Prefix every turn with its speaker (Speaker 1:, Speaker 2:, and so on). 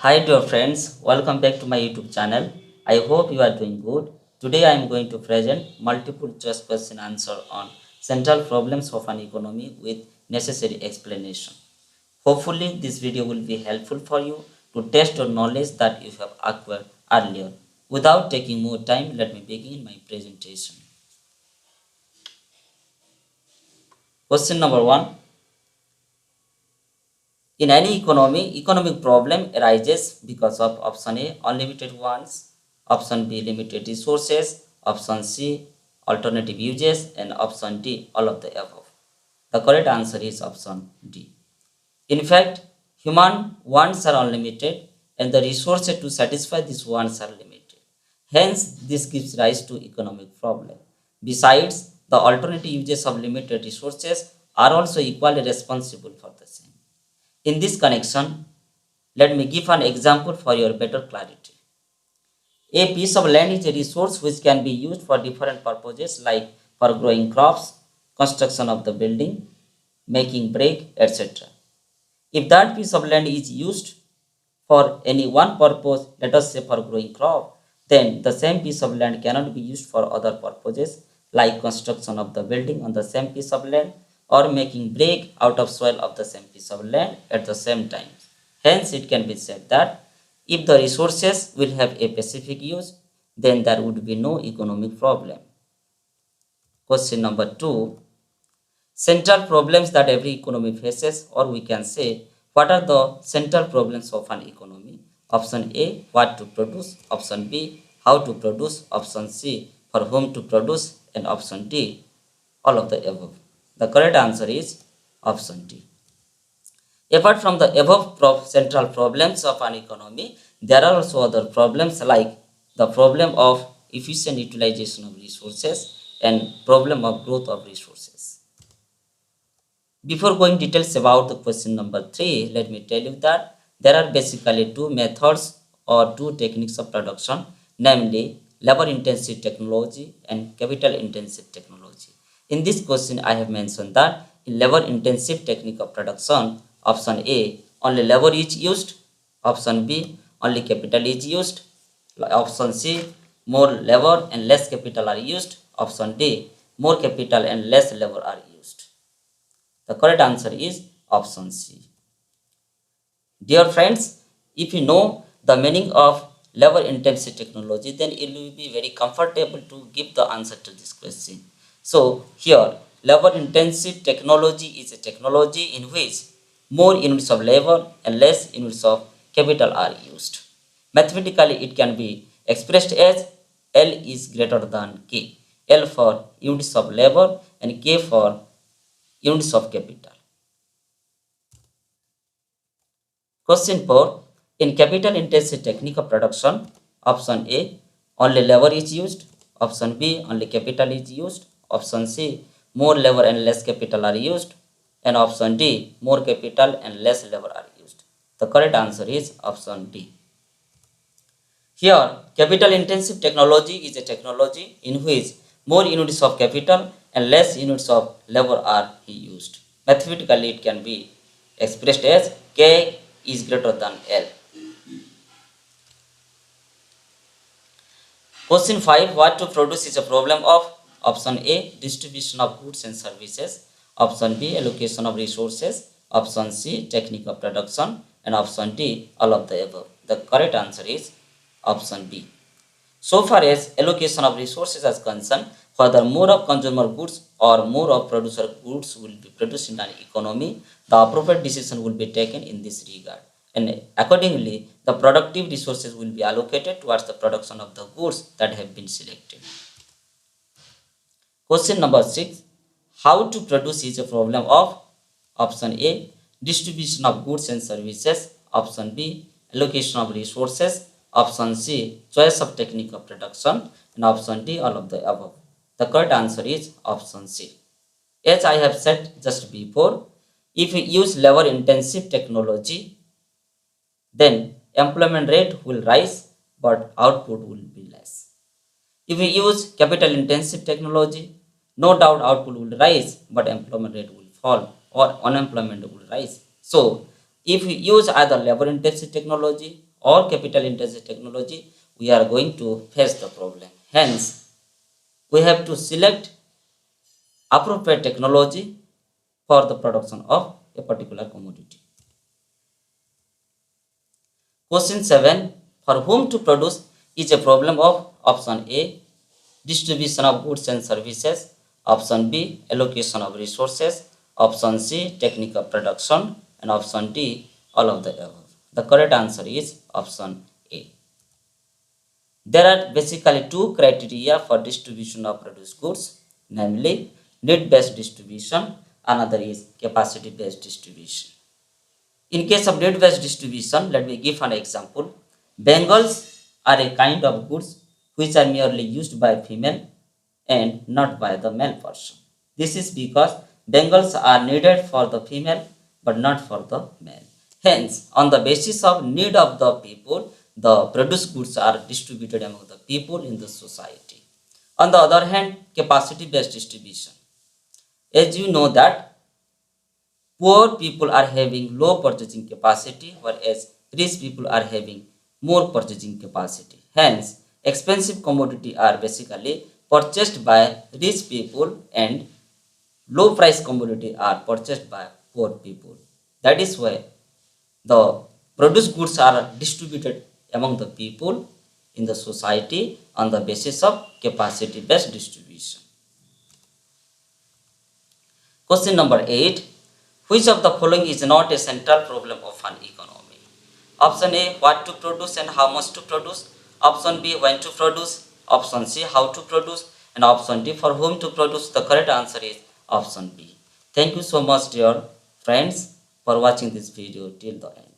Speaker 1: Hi dear friends, welcome back to my YouTube channel. I hope you are doing good. Today I am going to present multiple choice question answer on central problems of an economy with necessary explanation. Hopefully this video will be helpful for you to test your knowledge that you have acquired earlier. Without taking more time, let me begin my presentation. Question number 1. In any economy, economic problem arises because of option A, unlimited wants, option B, limited resources, option C, alternative uses, and option D, all of the above. The correct answer is option D. In fact, human wants are unlimited and the resources to satisfy these wants are limited. Hence, this gives rise to economic problem. Besides, the alternative uses of limited resources are also equally responsible for the same. In this connection, let me give an example for your better clarity. A piece of land is a resource which can be used for different purposes like for growing crops, construction of the building, making brick, etc. If that piece of land is used for any one purpose, let us say for growing crop, then the same piece of land cannot be used for other purposes like construction of the building on the same piece of land or making brick out of soil of the same piece of land at the same time. Hence, it can be said that if the resources will have a specific use, then there would be no economic problem. Question number 2. Central problems that every economy faces, or we can say, what are the central problems of an economy? Option A, what to produce. Option B, how to produce. Option C, for whom to produce. And option D, all of the above. The correct answer is option D. Apart from the above central problems of an economy, there are also other problems like the problem of efficient utilization of resources and problem of growth of resources. Before going details about the question number 3, let me tell you that there are basically two methods or two techniques of production, namely labor intensive technology and capital intensive technology. In this question, I have mentioned that in labor intensive technique of production, option A, only labor is used, option B, only capital is used, option C, more labor and less capital are used, option D, more capital and less labor are used. The correct answer is option C. Dear friends, if you know the meaning of labor intensive technology, then it will be very comfortable to give the answer to this question. So here, labor intensive technology is a technology in which more units of labor and less units of capital are used. Mathematically, it can be expressed as L is greater than K. L for units of labor and K for units of capital. Question 4. In capital intensive technique of production, option A, only labor is used. Option B, only capital is used. Option C, more labor and less capital are used. And option D, more capital and less labor are used. The correct answer is option D. Here, capital intensive technology is a technology in which more units of capital and less units of labor are used. Mathematically, it can be expressed as K is greater than L. Question 5. What to produce is a problem of option A, distribution of goods and services, option B, allocation of resources, option C, technique of production, and option D, all of the above. The correct answer is option B. So far as allocation of resources is concerned, whether more of consumer goods or more of producer goods will be produced in an economy, the appropriate decision will be taken in this regard. And accordingly, the productive resources will be allocated towards the production of the goods that have been selected. Question number 6. How to produce is a problem of option A, distribution of goods and services, option B, allocation of resources, option C, choice of technique of production, and option D, all of the above. The correct answer is option C. As I have said just before, if we use labor intensive technology, then employment rate will rise but output will be less. If we use capital intensive technology, no doubt output will rise but employment rate will fall or unemployment will rise. So if we use either labor intensive technology or capital intensive technology, we are going to face the problem. Hence, we have to select appropriate technology for the production of a particular commodity. Question 7. For whom to produce is a problem of option A, distribution of goods and services, option B, allocation of resources, option C, technical production, and option D, all of the above. The correct answer is option A. There are basically two criteria for distribution of produced goods, namely need-based distribution, another is capacity-based distribution. In case of need-based distribution, let me give an example. Bangles are a kind of goods which are merely used by female and not by the male person. This is because bangles are needed for the female but not for the male. Hence, on the basis of need of the people, the produced goods are distributed among the people in the society. On the other hand, capacity-based distribution. As you know that poor people are having low purchasing capacity, whereas rich people are having more purchasing capacity. Hence, expensive commodity are basically purchased by rich people and low price commodity are purchased by poor people. That is why the produced goods are distributed among the people in the society on the basis of capacity based distribution. Question number 8. Which of the following is not a central problem of an economy? Option A, what to produce and how much to produce. Option B, when to produce. Option C, how to produce. And option D, for whom to produce. The correct answer is option B. Thank you so much dear friends for watching this video till the end.